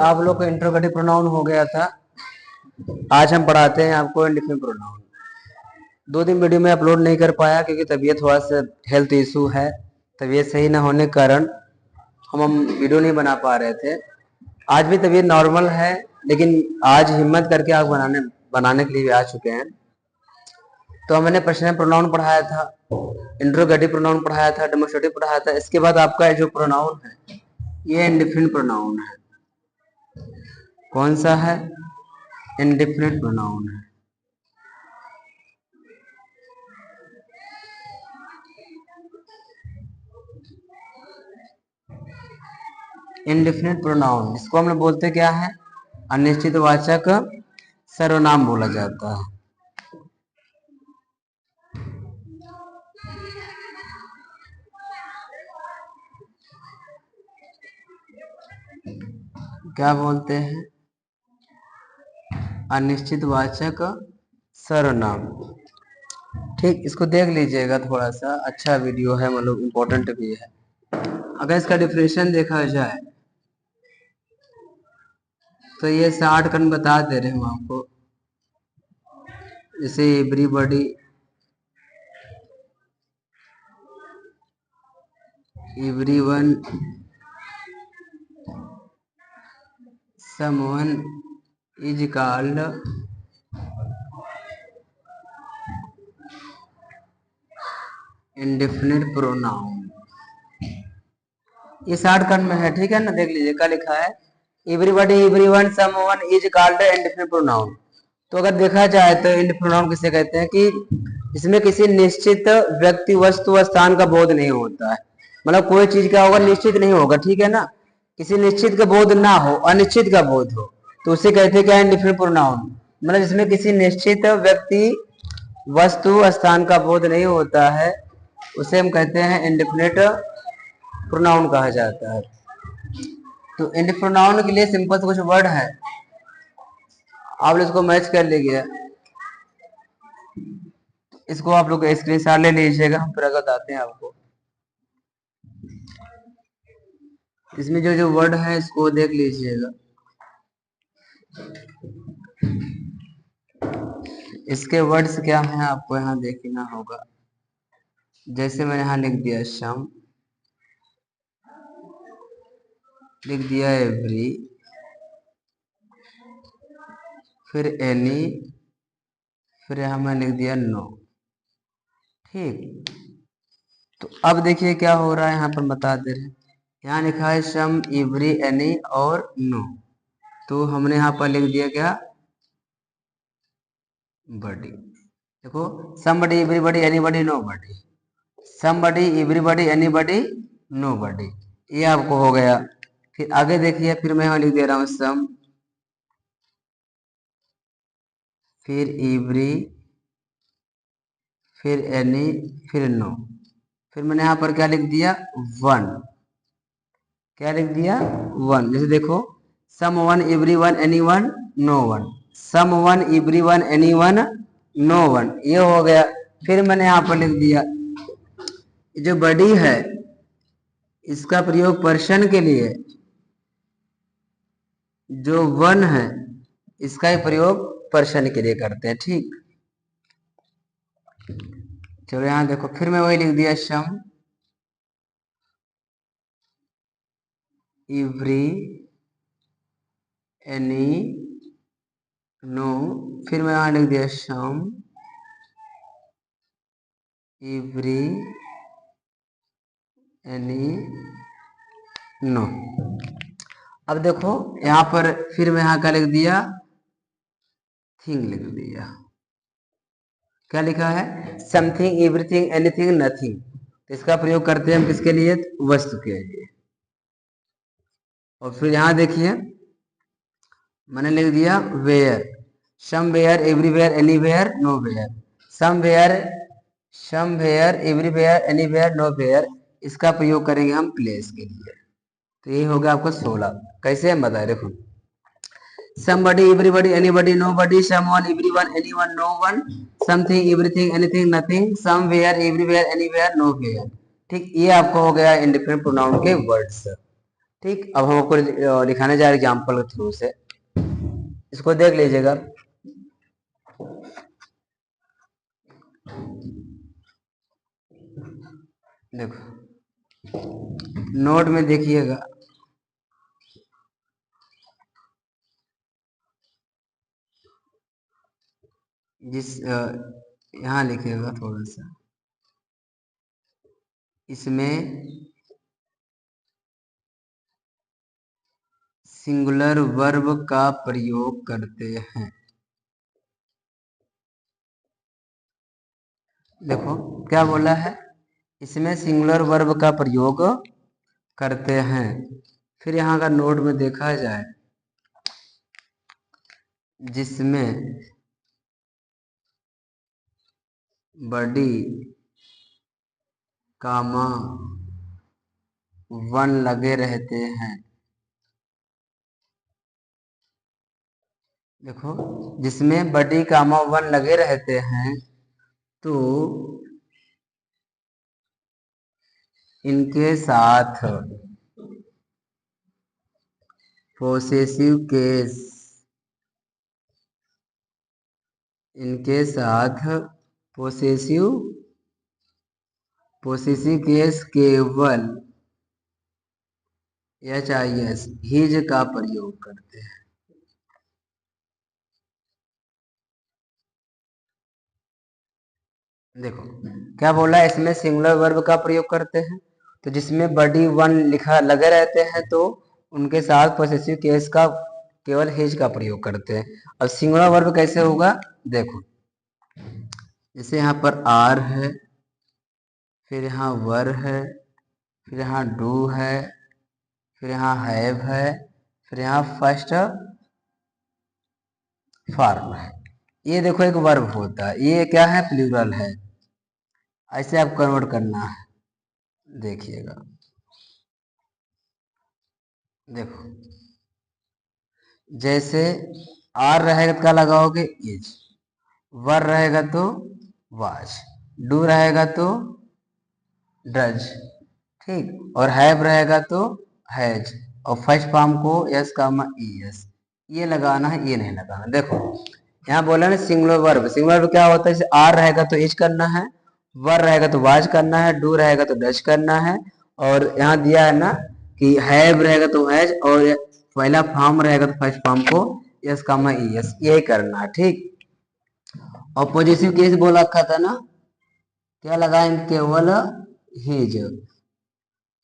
आप लोग को इंट्रोगेटिव प्रोनाउन हो गया था। आज हम पढ़ाते हैं आपको इंडिफिनिट प्रोनाउन। 2 दिन वीडियो में अपलोड नहीं कर पाया क्योंकि तबीयत थोड़ा सा हेल्थ इशू है। तबीयत सही ना होने के कारण हम वीडियो नहीं बना पा रहे थे। आज भी तबीयत नॉर्मल है, लेकिन आज हिम्मत करके आप बनाने के लिए आ चुके हैं। तो मैंने पर्सनल प्रोनाउन पढ़ाया था, इंट्रोगेटिव प्रोनाउन पढ़ाया था, डेमोस्ट्रेटिव पढ़ाया था। इसके बाद आपका जो प्रोनाउन है ये इंडिफिनिट प्रोनाउन है। कौन सा है? इंडिफिनिट प्रोनाउन है। इंडिफिनिट प्रोनाउन इसको हम लोग बोलते क्या है? अनिश्चित वाचक सर्वनाम बोला जाता है। क्या बोलते हैं? अनिश्चित वाचक सर्वनाम। ठीक, इसको देख लीजिएगा, थोड़ा सा अच्छा वीडियो है, मतलब इम्पोर्टेंट भी है। अगर इसका डिफिनेशन देखा जाए तो ये 60 कन बता दे रहे हैं हम आपको। जैसे everybody, everyone, someone is called indefinite pronoun. ये 60 कन में है, ठीक है ना? देख लीजिए क्या लिखा है, everybody, everyone, someone is called indefinite pronoun. तो अगर देखा जाए तो इंडेफिनिट प्रोनाउन किसे कहते हैं कि इसमें किसी निश्चित व्यक्ति, वस्तु, स्थान का बोध नहीं होता है। मतलब कोई चीज क्या होगा? निश्चित नहीं होगा, ठीक है ना? किसी निश्चित का बोध ना हो, अनिश्चित का बोध हो, तो उसे कहते हैं क्या? Indefinite pronoun. मतलब इसमें किसी निश्चित व्यक्ति, वस्तु, स्थान का बोध नहीं होता है, उसे हम कहते हैं इंडेफिनिट प्रोनाउन कहा जाता है। तो इंडेफिनिट प्रोनाउन के लिए सिंपल से कुछ वर्ड है, आप लोग इसको मैच कर लीजिए। इसको आप लोग स्क्रीनशॉट ले लीजिएगा, हम फिर बताते हैं आपको। इसमें जो जो वर्ड है इसको देख लीजिएगा। इसके वर्ड्स क्या हैं आपको यहाँ देखना होगा। जैसे मैंने यहाँ लिख दिया सम, लिख दिया एवरी, फिर एनी, फिर यहाँ मैंने लिख दिया नो। ठीक, तो अब देखिए क्या हो रहा है, यहाँ पर बता दे रहे हैं। यहाँ लिखा है सम, एवरी, एनी और नो। तो हमने यहाँ पर लिख दिया क्या? बडी। देखो, somebody, everybody, anybody, nobody, somebody, everybody, anybody, nobody, ये आपको हो गया। फिर आगे देखिए, फिर मैं यहाँ लिख दे रहा हूँ सम, फिर एवरी, फिर एनी, फिर नो। फिर मैंने यहाँ पर क्या लिख दिया? वन। क्या लिख दिया? वन। जैसे देखो, someone, everyone, anyone, no one, someone, everyone, anyone, no one, ये हो गया। फिर मैंने यहाँ पर लिख दिया, जो बडी है इसका प्रयोग पर्सन के लिए, जो वन है इसका ही प्रयोग पर्सन के लिए करते हैं। ठीक, चलो यहाँ देखो, फिर मैं वही लिख दिया सम, एवरी, एनी, नो। फिर मैं यहाँ लिख दिया सम, एवरी, एनी, नो। अब देखो यहाँ पर फिर मैं यहाँ का लिख दिया थिंग, लिख दिया। क्या लिखा है? Something, everything, anything, nothing. इसका प्रयोग करते हैं हम किसके लिए? वस्तु के लिए। और फिर यहाँ देखिए मैंने लिख दिया where, somewhere, everywhere, anywhere, nowhere, somewhere, somewhere, everywhere, anywhere, nowhere. इसका प्रयोग करेंगे हम प्लेस के लिए। तो ये होगा आपका 16। कैसे हम बताए, देखो, somebody, everybody, anybody, nobody, someone, everyone, anyone, no one, something, everything, anything, nothing, somewhere, everywhere, anywhere, nowhere। ठीक, ये आपको हो गया इंडिफिनिट प्रोनाउन के वर्ड्स। ठीक, अब हम आपको दिखाने जा रहे हैं एग्जाम्पल के थ्रू से, इसको देख लीजिएगा। देखो नोट में देखिएगा, जिस यहाँ लिखिएगा थोड़ा सा, इसमें सिंगुलर वर्ब का प्रयोग करते हैं। देखो क्या बोला है, इसमें सिंगुलर वर्ब का प्रयोग करते हैं। फिर यहाँ का नोट में देखा जाए, जिसमें बड़ी कामा वन लगे रहते हैं। देखो जिसमें बड़ी कामा वन लगे रहते हैं, तो इनके साथ पोसेसिव केस, इनके साथ पोसेसिव केस केवल HIS हिज का प्रयोग करते हैं। देखो क्या बोला है, इसमें सिंगुलर वर्ब का प्रयोग करते हैं, तो जिसमें बड़ी वन लिखा लगे रहते हैं तो उनके साथ पोसेसिव केस का केवल हिज का प्रयोग करते हैं। अब सिंगुलर वर्ब कैसे होगा, देखो जैसे यहाँ पर आर है, फिर यहाँ वर है, फिर यहाँ डू है, फिर यहाँ हैव है, फिर यहाँ फर्स्ट फॉर्म है। ये देखो एक वर्ब होता है, ये क्या है, प्लूरल है। ऐसे आप कन्वर्ट करना है, देखिएगा। देखो जैसे आर रहेगा तो क्या लगाओगे, इज, वर रहेगा तो वाज, डू रहेगा तो डज, ठीक, और हैव रहेगा तो हैज, और फर्स्ट फॉर्म को एस कामा ईएस, ये लगाना है, ये नहीं लगाना। देखो यहाँ बोला ना सिंगुलर वर्ब, सिंगुलर वर्ब क्या होता है, जैसे आर रहेगा तो इज करना है, वर रहेगा तो वाज करना है, डू रहेगा तो डज करना है, और यहाँ दिया है ना कि हैव रहेगा तो हैज, और पहला फॉर्म रहेगा तो फर्स्ट फॉर्म को एस कामा ईएस, यही करना है, ठीक। और पॉजिटिव केस बोला रखा था ना, क्या लगाएंगे, केवल हिज,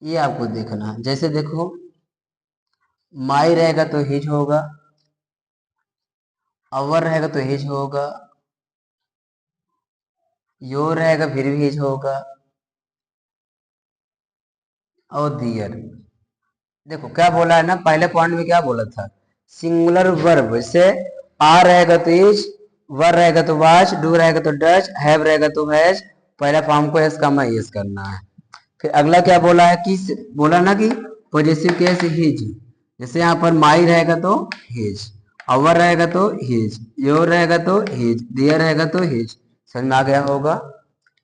ये आपको देखना है। जैसे देखो माई रहेगा तो हिज होगा, अवर रहेगा तो हिज होगा, योर रहेगा फिर भी हिज होगा, और दियर। देखो क्या बोला है ना, पहले पॉइंट में क्या बोला था, सिंगुलर वर्ब से आर रहेगा तो इज, वर रहेगा तो वाज, डू रहेगा तो डज, हैव रहेगा तो हैज, पहला फॉर्म को एस कामा एस करना है। फिर अगला क्या बोला है कि बोला ना कि पॉजिटिव केस हिज, जैसे यहाँ पर माई रहेगा तो हिज, अवर रहेगा तो हिज, योर रहेगा तो हिज, दियर रहेगा तो हिज। समझ में आ गया होगा।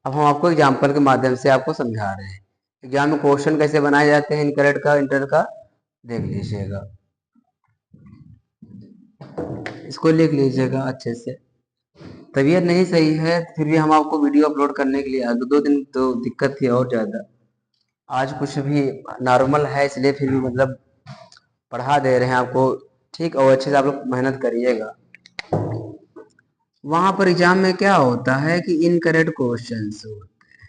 अब हम आपको एग्जाम्पल के माध्यम से आपको समझा रहे हैं, एग्जाम में क्वेश्चन कैसे बनाए जाते हैं इनकरेक्ट का इंटर का, देख लीजिएगा, इसको लिख लीजिएगा अच्छे से। तबीयत नहीं सही है फिर भी हम आपको वीडियो अपलोड करने के लिए आज 2 दिन तो दिक्कत थी और ज़्यादा, आज कुछ भी नॉर्मल है, इसलिए फिर भी मतलब पढ़ा दे रहे हैं आपको, ठीक, और अच्छे से आप लोग मेहनत करिएगा। वहां पर एग्जाम में क्या होता है कि इनकरेक्ट क्वेश्चंस होते हैं,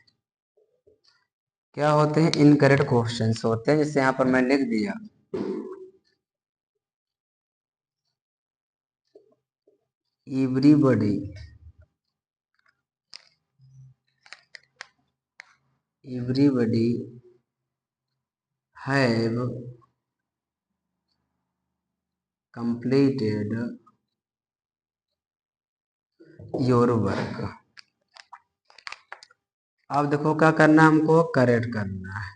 क्या होते हैं, इनकरेक्ट क्वेश्चंस होते हैं, जैसे यहाँ पर मैं लिख दिया, everybody have completed your work. अब देखो क्या करना है, हमको करेक्ट करना है।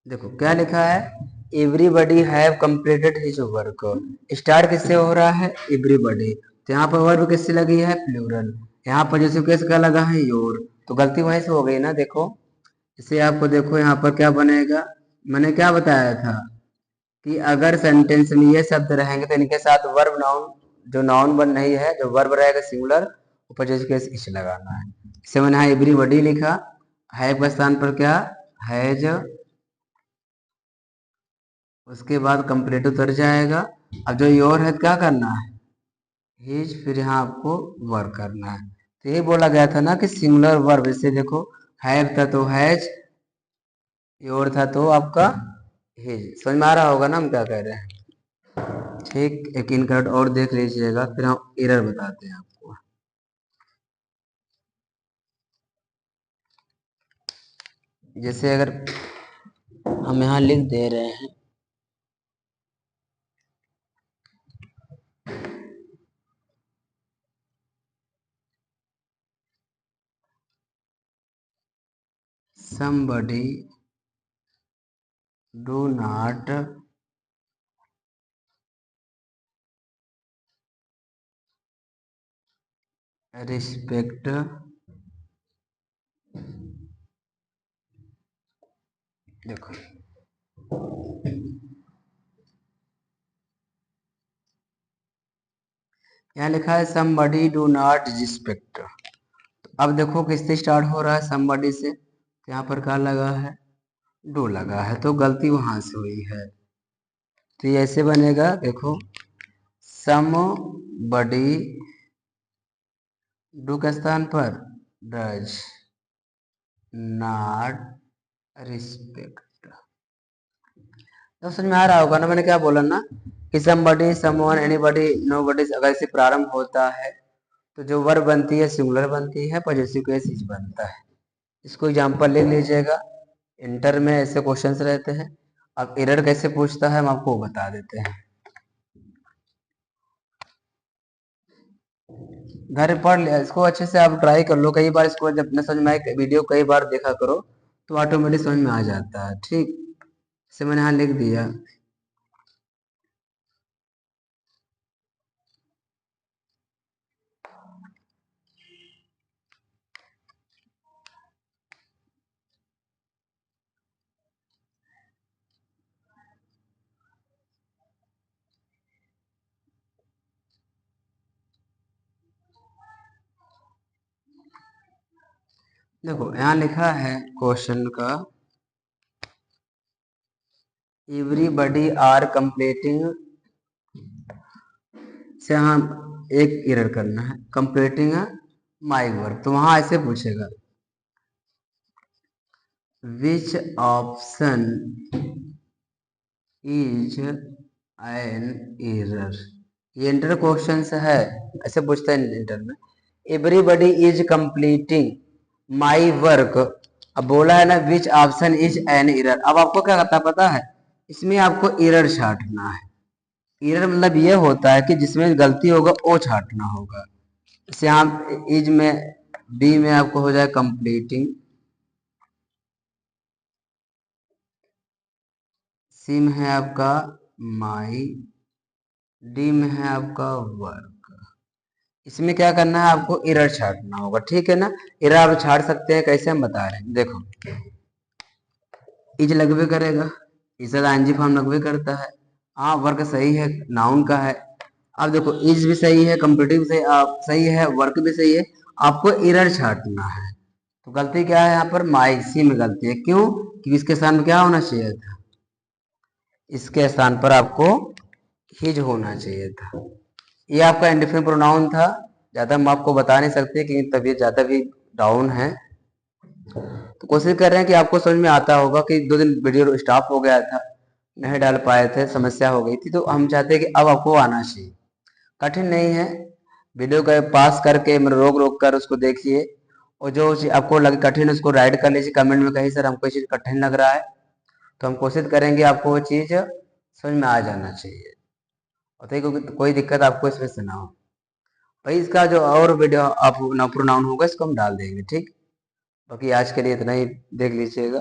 देखो क्या लिखा है, everybody have completed his work, start किससे हो रहा है, एवरीबडी, तो यहाँ पर वर्ब किससे लगी है, प्लूरल, यहाँ पर जैसे केस का लगा है योर, तो गलती वहीं से हो गई ना। देखो इसे आपको देखो यहाँ पर क्या बनेगा, मैंने क्या बताया था कि अगर सेंटेंस में ये शब्द रहेंगे तो इनके साथ वर्ब नाउन, जो नाउन वर्ब नहीं है, जो वर्ब रहेगा सिंगुलर, ऊपर जैसे केस इच लगाना है। जैसे मैंने यहाँ एवरीबॉडी लिखा, हैव के स्थान पर क्या, हैज, उसके बाद कंप्लीट उतर जाएगा। अब जो योर है क्या करना है, हिज, फिर यहाँ आपको वर्ब करना है। तो ये बोला गया था ना कि सिंगुलर वर्ब, इससे देखो हैव था तो हैज, योर था तो आपका हिज। समझ में आ रहा होगा ना हम क्या कह रहे हैं। ठीक, एक इनकरेक्ट और देख लीजिएगा, फिर हम एरर बताते हैं आपको। जैसे अगर हम यहाँ लिख दे रहे हैं somebody do not respect, देखो यहाँ लिखा है somebody do not respect। अब देखो किससे स्टार्ट हो रहा है, somebody से, तो यहाँ पर क्या लगा है, डू लगा है, तो गलती वहां से हुई है। तो ये ऐसे बनेगा, देखो somebody, डू के स्थान पर डज नॉट रिस्पेक्ट। तो समझ में आ रहा होगा ना मैंने क्या बोला ना कि somebody, someone, anybody, nobody अगर इसे प्रारंभ होता है तो जो वर्ब बनती है सिंगुलर बनती है, पॉजेसिव केस इज बनता है। इसको एग्जांपल ले लीजिएगा, इंटर में ऐसे क्वेश्चंस रहते हैं। अब एरर कैसे पूछता है हम आपको बता देते हैं। घर पढ़ लिया इसको अच्छे से, आप ट्राई कर लो कई बार, इसको जब न समझ में आए वीडियो कई बार देखा करो तो ऑटोमेटिक समझ में आ जाता है। ठीक, जैसे मैंने यहाँ लिख दिया, देखो यहाँ लिखा है क्वेश्चन का, एवरीबडी आर कंप्लीटिंग, से हम एक एरर करना है, कंप्लीटिंग माई वर्क, तो वहां ऐसे पूछेगा which option is an error. ये इंटर क्वेश्चन है, ऐसे पूछता है इंटर में, everybody is completing my work. अब बोला है ना which option is an error, अब आपको क्या करता पता है, इसमें आपको एरर छांटना है। एरर मतलब ये होता है कि जिसमें गलती होगा वो छांटना होगा। जैसे आप इज में, बी में आपको हो जाए कंप्लीटिंग, सी में है आपका माई, डी में है आपका वर्क। इसमें क्या करना है आपको, एरर छांटना होगा। ठीक है ना, एरर आप छाट सकते हैं, कैसे हम बता रहे हैं, देखो इज लगभग करेगा, इज आईएनजी फॉर्म लगभग करता है, हाँ वर्क सही है, नाउन का है। अब देखो इज भी सही है, कंप्लीटिव से आप सही है, वर्क भी सही है, आपको एरर छाटना है। तो गलती क्या है यहाँ पर, माई, सी में गलती है, क्यों, क्योंकि इसके स्थान में क्या होना चाहिए था, इसके स्थान पर आपको हिज होना चाहिए था। ये आपका इंडिफिनिट प्रोनाउन था, ज्यादा हम आपको बता नहीं सकते क्योंकि तबीयत ज्यादा भी डाउन है। तो कोशिश कर रहे हैं कि आपको समझ में आता होगा, कि 2 दिन वीडियो स्टॉप हो गया था, नहीं डाल पाए थे, समस्या हो गई थी, तो हम चाहते हैं कि अब आपको आना चाहिए। कठिन नहीं है, वीडियो का पास करके मतलब रोक रोक कर उसको देखिए, और जो चीज आपको लगे कठिन उसको राइट कर लीजिए कमेंट में, कहीं सर हमको ये चीज कठिन लग रहा है, तो हम कोशिश करेंगे आपको वो चीज समझ में आ जाना चाहिए, और कोई दिक्कत आपको इसमें से ना हो। भाई इसका जो और वीडियो आप ना प्रोनाउन होगा इसको हम डाल देंगे। ठीक, बाकी आज के लिए इतना ही देख लीजिएगा।